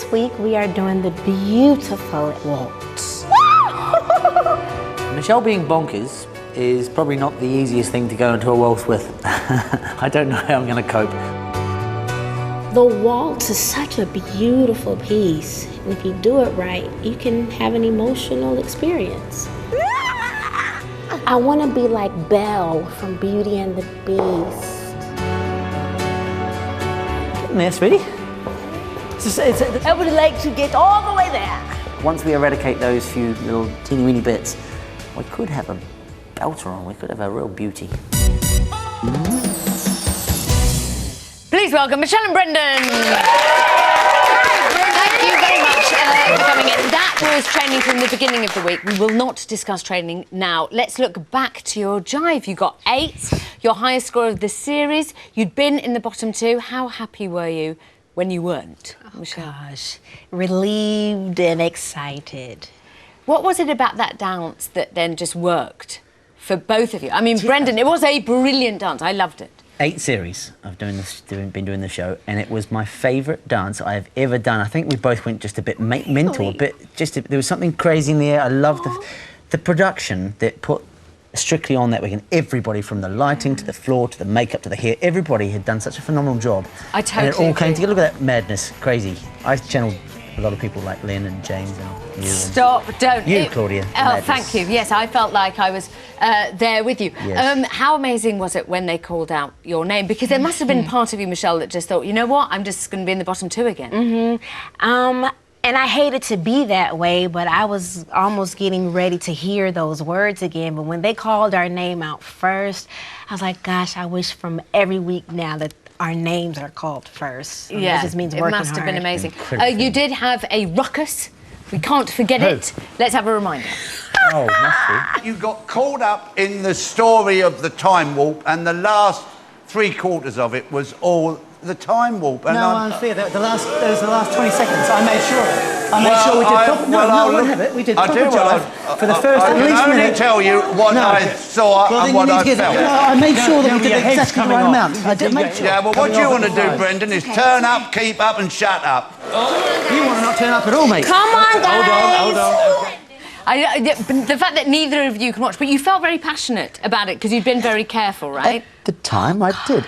this week we are doing the beautiful waltz. Michelle being bonkers is probably not the easiest thing to go into a waltz with. I don't know how I'm going to cope. The waltz is such a beautiful piece. And if you do it right, you can have an emotional experience. I want to be like Belle from Beauty and the Beast. Getting there, sweetie. I would like to get all the way there. Once we eradicate those few little teeny-weeny bits, we could have a belter on. We could have a real beauty. Please welcome Michelle and Brendan. Thank you very much for coming in. That was training from the beginning of the week. We will not discuss training now. Let's look back to your jive. You got 8, your highest score of the series. You'd been in the bottom 2. How happy were you when you weren't, Michelle? Gosh, relieved and excited. What was it about that dance that then just worked for both of you? I mean, Brendan, it was a brilliant dance. I loved it. 8 series of been doing the show, and it was my favourite dance I have ever done. I think we both went just a bit mental, there was something crazy in the air. I loved the production that put Strictly on that weekend. Everybody from the lighting to the floor to the makeup to the hair, everybody had done such a phenomenal job. I totally And it all came agree. together. Look at that madness, crazy. I channeled a lot of people like Lynn and James and you. Stop, don't. You, Claudia. Oh, Madness. thank you. Yes, I felt like I was there with you. Yes. How amazing was it when they called out your name? Because there must have been part of you, Michelle, that just thought, you know what, I'm just going to be in the bottom 2 again. And I hated to be that way, but I was almost getting ready to hear those words again. But when they called our name out first, I was like, gosh, I wish from every week now that our names are called first. Yeah, It just means it working must have been hard. amazing. Incredible. You did have a ruckus. We can't forget it. Let's have a reminder. Oh, must be. You got caught up in the story of the time warp, and the last 3/4 of it was all the time warp. And No, unfair. There was the last 20 seconds. I made sure. I made Well, sure we did I- proper. well, No, I'll I won't look- have it. We did I proper do, well, jive for the first I at can least only minute. tell you what No, I okay. saw Well, and then what you need I to get felt. that. No, I made sure that we Your did head's exactly the coming right off. amount. I did make sure. Yeah, well, what Coming you off want to at do, the time. Brendan, is turn up, keep up, and shut up. You want to not turn up at all, mate. Come on, guys! Hold on. The fact that neither of you can watch, but you felt very passionate about it because you'd been very careful, right? At the time, I did.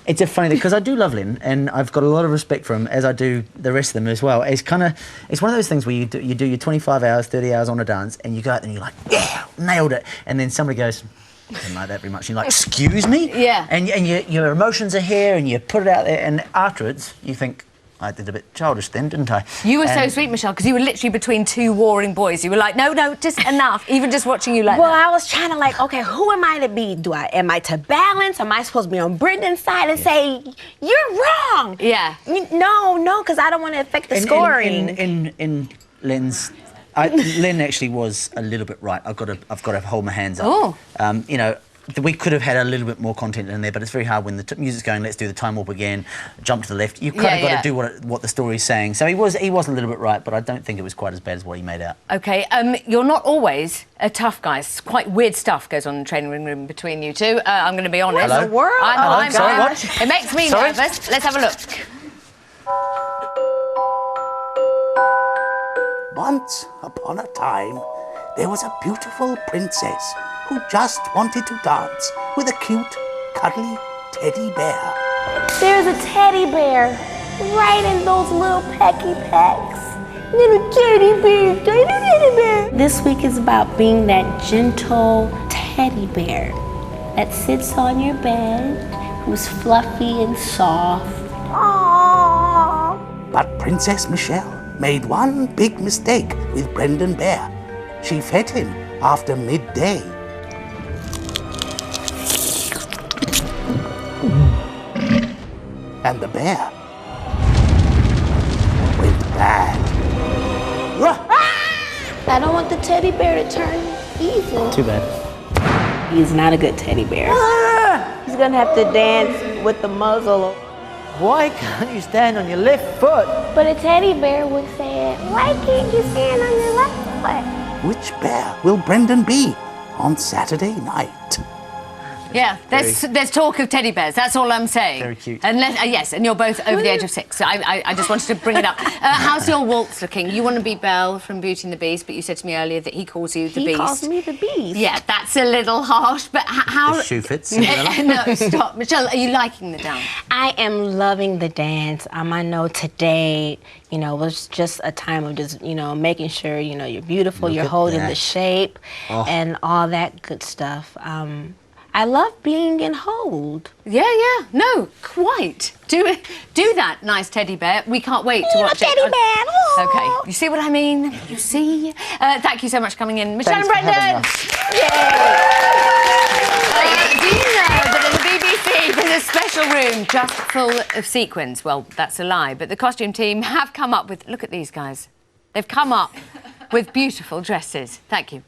It's a funny thing, because I do love Lynn, and I've got a lot of respect for him, as I do the rest of them as well. It's one of those things where you do your 25 hours, 30 hours on a dance, and you go out and you're like, yeah, nailed it. And then somebody goes, I didn't like that very much. And you're like, excuse me? Yeah. And your emotions are here, and you put it out there, and afterwards, you think, I did a bit childish then, didn't I? You were so And- sweet, Michelle, because you were literally between 2 warring boys. You were like, no, just enough. Even just watching you like Well, that. I was trying to like, okay, who am I to be? Am I to balance? Am I supposed to be on Brendan's side and say, you're wrong? Yeah. No, because I don't want to affect the scoring. In Lynn's, Lynn actually was a little bit right. I've got to hold my hands up. Oh. You know, we could have had a little bit more content in there, but it's very hard when the music's going. Let's do the time warp again. Jump to the left. You kind of got to do what the story's saying. So he was a little bit right, but I don't think it was quite as bad as what he made out. OK, you're not always a tough guy. Quite weird stuff goes on in the training room between you two. I'm going to be honest. What in the world? I'm Sorry, what? It makes me Sorry? nervous. Let's have a look. Once upon a time, there was a beautiful princess who just wanted to dance with a cute, cuddly teddy bear. There's a teddy bear right in those little pecky pecks. Little teddy bear, teddy bear. This week is about being that gentle teddy bear that sits on your bed, who's fluffy and soft. Aww. But Princess Michelle made one big mistake with Brendan Bear. She fed him after midday. And the bear went bad. I don't want the teddy bear to turn evil. Too bad. He's not a good teddy bear. He's gonna have to dance with the muzzle. Why can't you stand on your left foot? But a teddy bear would say, why can't you stand on your left foot? Which bear will Brendan be on Saturday night? Yeah, there's talk of teddy bears. That's all I'm saying. Very cute. Yes, and you're both over the age of 6. So I just wanted to bring it up. How's your waltz looking? You want to be Belle from Beauty and the Beast, but you said to me earlier that he calls you the Beast. He calls me the Beast. Yeah, that's a little harsh, but how... The shoe fits. No, stop. Michelle, are you liking the dance? I am loving the dance. I know today, you know, was just a time of just, you know, making sure, you know, you're beautiful, you're holding the shape, and all that good stuff. I love being in hold. Yeah, no, quite. Do that, nice teddy bear. We can't wait to watch teddy it. bear. Oh. Okay, you see what I mean? You see? Thank you so much for coming in. Michelle Thanks and for having Brendan! us. Do you know that at the BBC there's a special room just full of sequins? Well, that's a lie, but the costume team have come up with... Look at these guys. They've come up with beautiful dresses. Thank you.